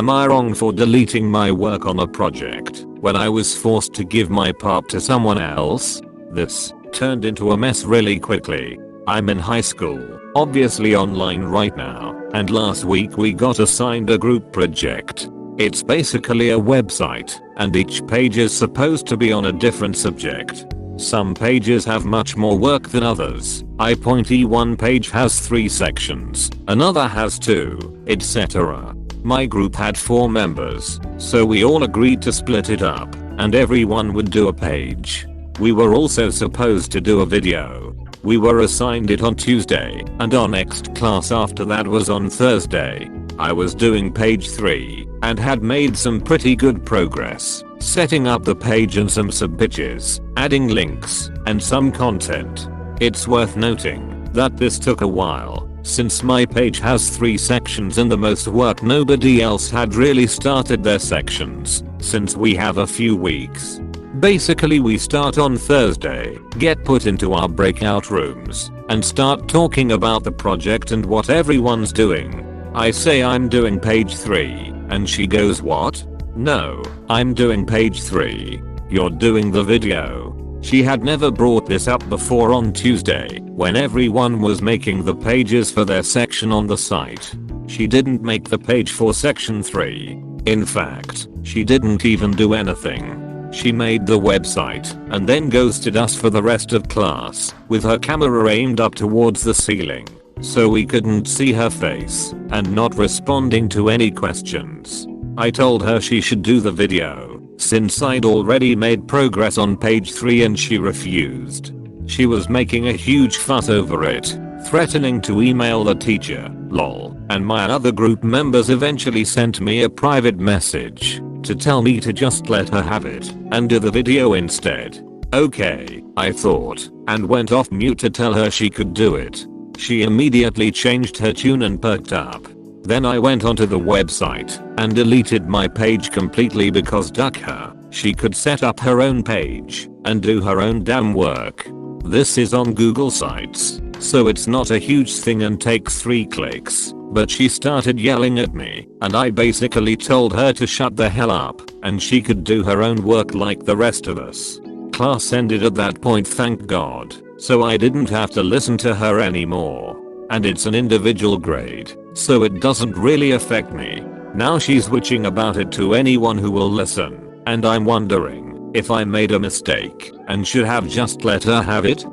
Am I wrong for deleting my work on a project when I was forced to give my part to someone else? This turned into a mess really quickly. I'm in high school, obviously online right now, and last week we got assigned a group project. It's basically a website, and each page is supposed to be on a different subject. Some pages have much more work than others. One page has 3 sections, another has 2, etc. My group had 4 members, so we all agreed to split it up, and everyone would do a page. We were also supposed to do a video. We were assigned it on Tuesday, and our next class after that was on Thursday. I was doing page 3, and had made some pretty good progress, setting up the page and some sub-pages, adding links, and some content. It's worth noting that this took a while, since my page has 3 sections and the most work nobody else had really started their sections, since we have a few weeks. Basically we start on Thursday, get put into our breakout rooms, and start talking about the project and what everyone's doing. I say I'm doing page 3, and she goes, "What? No, I'm doing page 3. You're doing the video." She had never brought this up before on Tuesday, when everyone was making the pages for their section on the site. She didn't make the page for section 3. In fact, she didn't even do anything. She made the website and then ghosted us for the rest of class, with her camera aimed up towards the ceiling, so we couldn't see her face, and not responding to any questions. I told her she should do the video, since I'd already made progress on page 3 and she refused. She was making a huge fuss over it, threatening to email the teacher, lol, and my other group members eventually sent me a private message to tell me to just let her have it and do the video instead. Okay, I thought, and went off mute to tell her she could do it. She immediately changed her tune and perked up. Then I went onto the website and deleted my page completely because duck her, she could set up her own page and do her own damn work. This is on Google Sites, so it's not a huge thing and takes 3 clicks. But she started yelling at me, and I basically told her to shut the hell up, and she could do her own work like the rest of us. Class ended at that point, thank God, so I didn't have to listen to her anymore. And it's an individual grade, so it doesn't really affect me. Now she's witching about it to anyone who will listen, and I'm wondering if I made a mistake and should have just let her have it.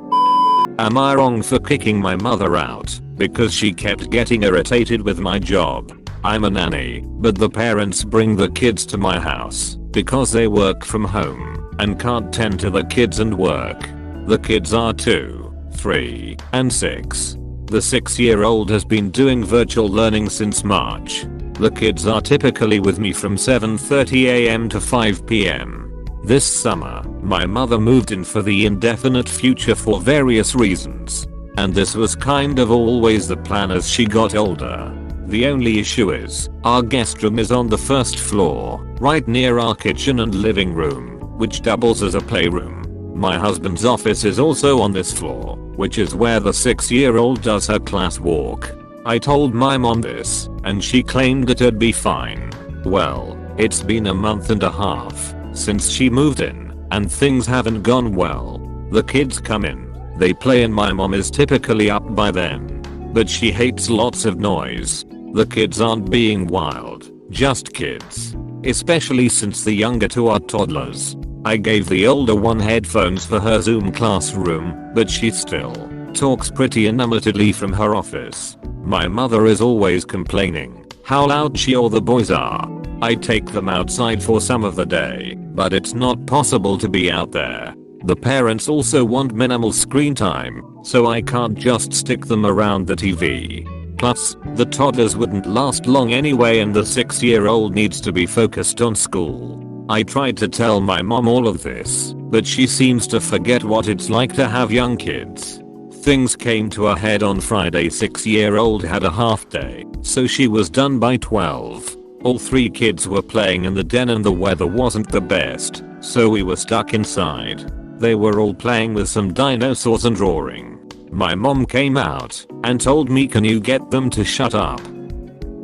Am I wrong for kicking my mother out because she kept getting irritated with my job? I'm a nanny, but the parents bring the kids to my house because they work from home and can't tend to the kids and work. The kids are 2, 3, and 6. The 6-year-old has been doing virtual learning since March. The kids are typically with me from 7:30 am to 5 pm. This summer, my mother moved in for the indefinite future for various reasons. And this was kind of always the plan as she got older. The only issue is, our guest room is on the 1st floor, right near our kitchen and living room, which doubles as a playroom. My husband's office is also on this floor, which is where the 6-year-old does her class walk. I told my mom this, and she claimed it'd be fine. Well, it's been a month and a half since she moved in, and things haven't gone well. The kids come in, they play, and my mom is typically up by then. But she hates lots of noise. The kids aren't being wild, just kids. Especially since the younger 2 are toddlers. I gave the older one headphones for her Zoom classroom, but she still talks pretty animatedly from her office. My mother is always complaining how loud she or the boys are. I take them outside for some of the day, but it's not possible to be out there. The parents also want minimal screen time, so I can't just stick them around the TV. Plus, the toddlers wouldn't last long anyway, and the 6-year-old needs to be focused on school. I tried to tell my mom all of this, but she seems to forget what it's like to have young kids. Things came to a head on Friday. 6-year-old had a half day, so she was done by 12. All 3 kids were playing in the den and the weather wasn't the best, so we were stuck inside. They were all playing with some dinosaurs and roaring. My mom came out and told me, "Can you get them to shut up?"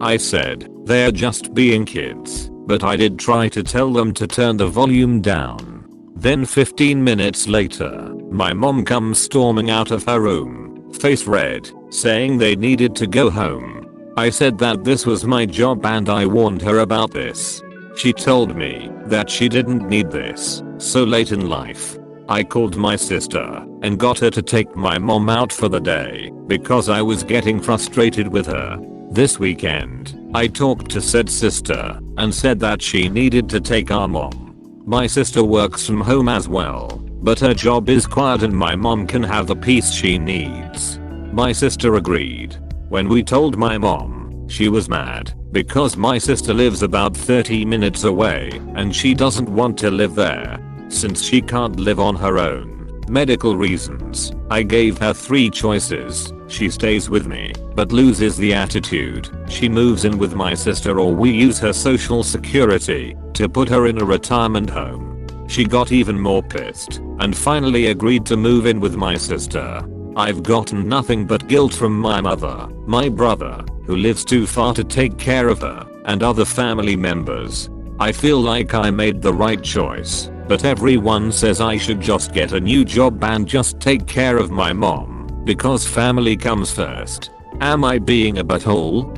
I said, They're just being kids, but I did try to tell them to turn the volume down. Then 15 minutes later, my mom comes storming out of her room, face red, saying they needed to go home. I said that this was my job and I warned her about this. She told me that she didn't need this so late in life. I called my sister and got her to take my mom out for the day because I was getting frustrated with her. This weekend, I talked to said sister and said that she needed to take our mom. My sister works from home as well, but her job is quiet and my mom can have the peace she needs. My sister agreed. When we told my mom, she was mad because my sister lives about 30 minutes away and she doesn't want to live there since she can't live on her own. Medical reasons. I gave her 3 choices. She stays with me, but loses the attitude. She moves in with my sister, or we use her social security to put her in a retirement home. She got even more pissed and finally agreed to move in with my sister. I've gotten nothing but guilt from my mother, my brother, who lives too far to take care of her, and other family members. I feel like I made the right choice, but everyone says I should just get a new job and just take care of my mom, because family comes first. Am I being a butthole?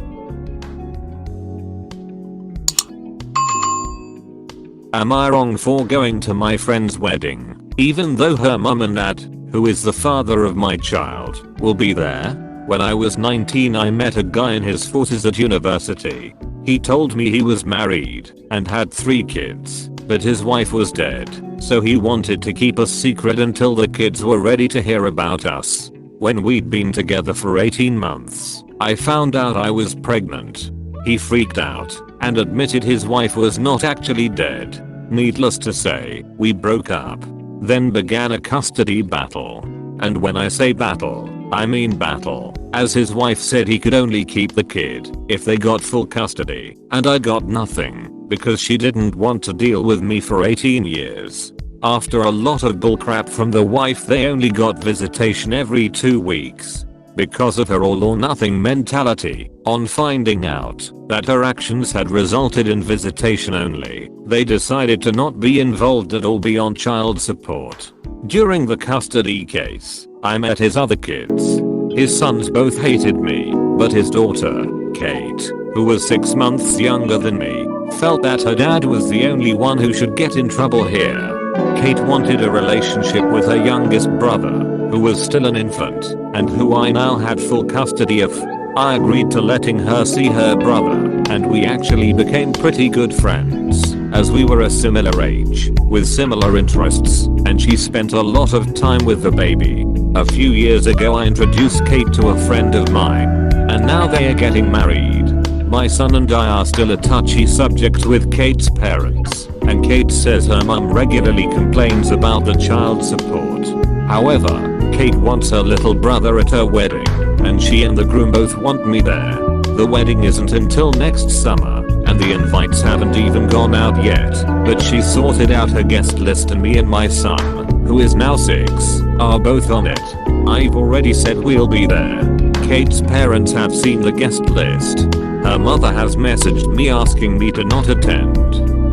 Am I wrong for going to my friend's wedding, even though her mum and dad, who is the father of my child, will be there? When I was 19, I met a guy in his 40s at university. He told me he was married and had 3 kids, but his wife was dead, so he wanted to keep a secret until the kids were ready to hear about us. When we'd been together for 18 months, I found out I was pregnant. He freaked out and admitted his wife was not actually dead. Needless to say, we broke up. Then began a custody battle. And when I say battle, I mean battle, as his wife said he could only keep the kid if they got full custody, and I got nothing because she didn't want to deal with me for 18 years. After a lot of bullcrap from the wife, they only got visitation every 2 weeks. Because of her all or nothing mentality, on finding out that her actions had resulted in visitation only, they decided to not be involved at all beyond child support. During the custody case, I met his other kids. His sons both hated me, but his daughter, Kate, who was 6 months younger than me, felt that her dad was the only one who should get in trouble here. Kate wanted a relationship with her youngest brother, who was still an infant, and who I now had full custody of. I agreed to letting her see her brother, and we actually became pretty good friends, as we were a similar age, with similar interests, and she spent a lot of time with the baby. A few years ago I introduced Kate to a friend of mine, and now they are getting married. My son and I are still a touchy subject with Kate's parents, and Kate says her mum regularly complains about the child support. However, Kate wants her little brother at her wedding, and she and the groom both want me there. The wedding isn't until next summer, and the invites haven't even gone out yet, but she sorted out her guest list and me and my son, who is now 6, are both on it. I've already said we'll be there. Kate's parents have seen the guest list. Her mother has messaged me asking me to not attend.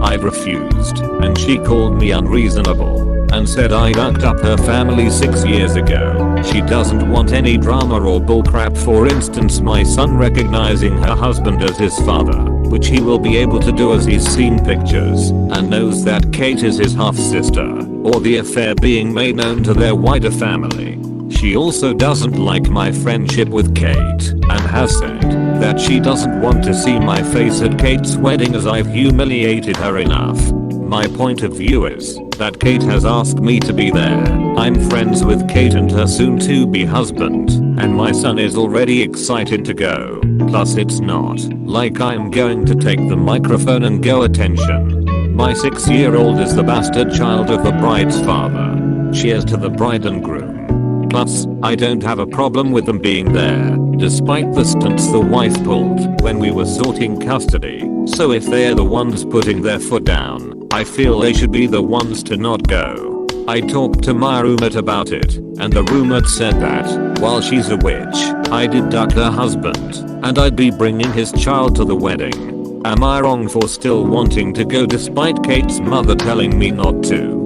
I've refused, and she called me unreasonable and said I fucked up her family 6 years ago. She doesn't want any drama or bullcrap, for instance my son recognizing her husband as his father, which he will be able to do as he's seen pictures and knows that Kate is his half-sister, or the affair being made known to their wider family. She also doesn't like my friendship with Kate and has said that she doesn't want to see my face at Kate's wedding as I've humiliated her enough. My point of view is that Kate has asked me to be there. I'm friends with Kate and her soon-to-be husband, and my son is already excited to go. Plus it's not like I'm going to take the microphone and go attention. My 6-year-old is the bastard child of the bride's father. Cheers to the bride and groom. Plus, I don't have a problem with them being there, despite the stunts the wife pulled when we were sorting custody. So if they're the ones putting their foot down, I feel they should be the ones to not go. I talked to my roommate about it, and the roommate said that, while she's a witch, I did duck her husband, and I'd be bringing his child to the wedding. Am I wrong for still wanting to go despite Kate's mother telling me not to?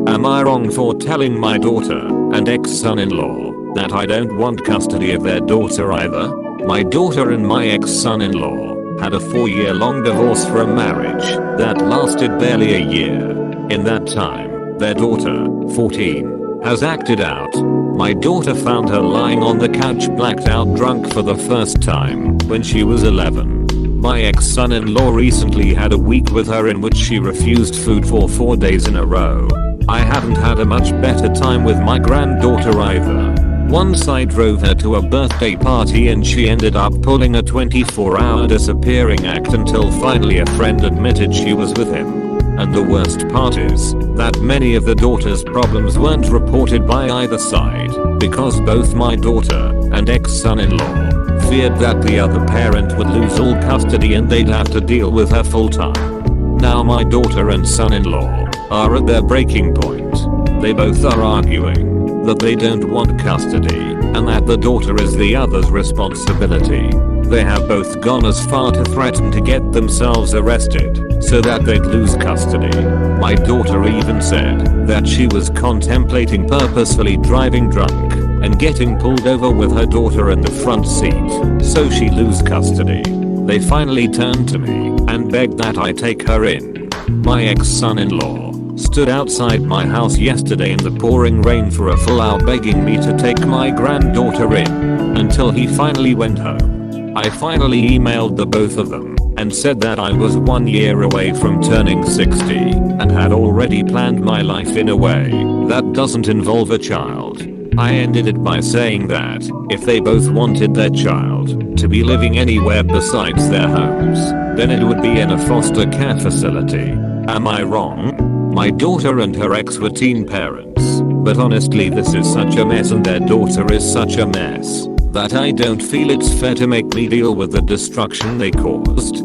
Am I wrong for telling my daughter and ex-son-in-law that I don't want custody of their daughter either? My daughter and my ex-son-in-law had a 4-year-long divorce for a marriage that lasted barely a year. In that time, their daughter, 14, has acted out. My daughter found her lying on the couch blacked out drunk for the first time when she was 11. My ex-son-in-law recently had a week with her in which she refused food for 4 days in a row. I haven't had a much better time with my granddaughter either. Once I drove her to a birthday party and she ended up pulling a 24-hour disappearing act until finally a friend admitted she was with him. And the worst part is that many of the daughter's problems weren't reported by either side because both my daughter and ex-son-in-law feared that the other parent would lose all custody and they'd have to deal with her full time. Now my daughter and son-in-law are at their breaking point. They both are arguing that they don't want custody and that the daughter is the other's responsibility. They have both gone as far to threaten to get themselves arrested so that they'd lose custody. My daughter even said that she was contemplating purposefully driving drunk and getting pulled over with her daughter in the front seat so she lose custody. They finally turned to me and begged that I take her in. My ex-son-in-law stood outside my house yesterday in the pouring rain for a full hour begging me to take my granddaughter in until he finally went home. I finally emailed the both of them and said that I was 1 year away from turning 60 and had already planned my life in a way that doesn't involve a child. I ended it by saying that if they both wanted their child to be living anywhere besides their homes, then it would be in a foster care facility. Am I wrong? My daughter and her ex were teen parents, but honestly this is such a mess and their daughter is such a mess that I don't feel it's fair to make me deal with the destruction they caused.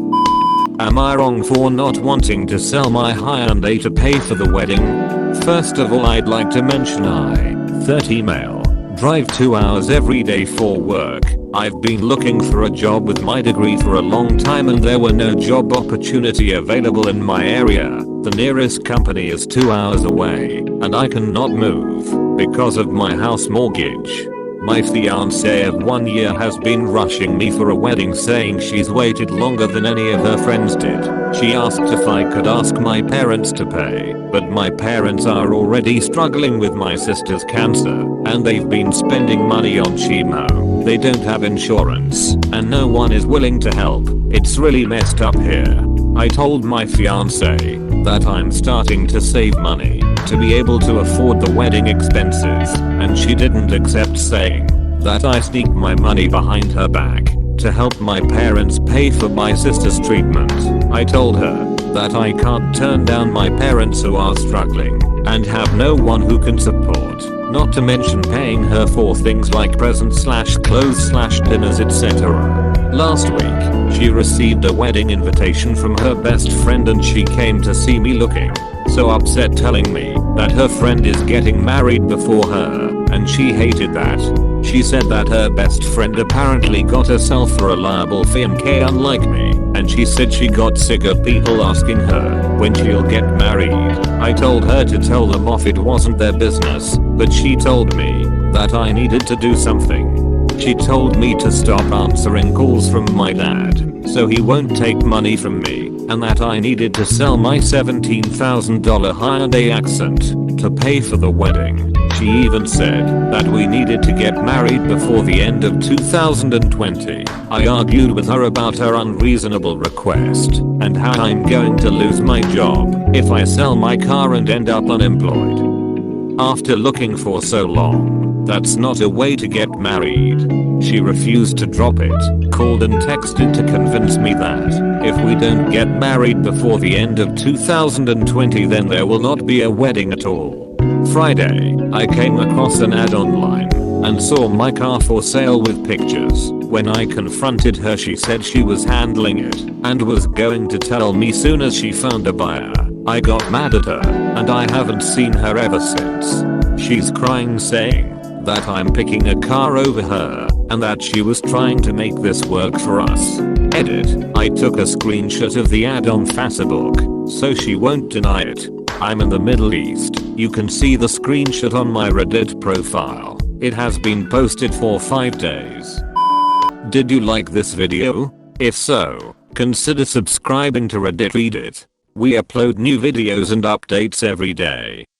Am I wrong for not wanting to sell my Hyundai to pay for the wedding? First of all, I'd like to mention I, 30 male, drive 2 hours every day for work. I've been looking for a job with my degree for a long time and there were no job opportunity available in my area. The nearest company is 2 hours away and I cannot move because of my house mortgage. My fiancée of 1 year has been rushing me for a wedding saying she's waited longer than any of her friends did. She asked if I could ask my parents to pay, but my parents are already struggling with my sister's cancer and they've been spending money on chemo. They don't have insurance and no one is willing to help. It's really messed up here. I told my fiancée that I'm starting to save money to be able to afford the wedding expenses and she didn't accept, saying that I sneaked my money behind her back to help my parents pay for my sister's treatment. I told her that I can't turn down my parents who are struggling and have no one who can support, not to mention paying her for things like presents / clothes / dinners etc. Last week, she received a wedding invitation from her best friend and she came to see me looking so upset, telling me that her friend is getting married before her and she hated that. She said that her best friend apparently got herself a reliable fiancé unlike me, and she said she got sick of people asking her when she'll get married. I told her to tell them off, it wasn't their business, but she told me that I needed to do something. She told me to stop answering calls from my dad so he won't take money from me, and that I needed to sell my $17,000 Hyundai Accent to pay for the wedding. She even said that we needed to get married before the end of 2020. I argued with her about her unreasonable request and how I'm going to lose my job if I sell my car and end up unemployed. After looking for so long, that's not a way to get married. She refused to drop it, called and texted to convince me that if we don't get married before the end of 2020 then there will not be a wedding at all. Friday, I came across an ad online and saw my car for sale with pictures. When I confronted her, she said she was handling it and was going to tell me soon as she found a buyer. I got mad at her and I haven't seen her ever since. She's crying saying that I'm picking a car over her, and that she was trying to make this work for us. Edit. I took a screenshot of the ad on Facebook, so she won't deny it. I'm in the Middle East. You can see the screenshot on my Reddit profile. It has been posted for 5 days. Did you like this video? If so, consider subscribing to RedditReadIt. We upload new videos and updates every day.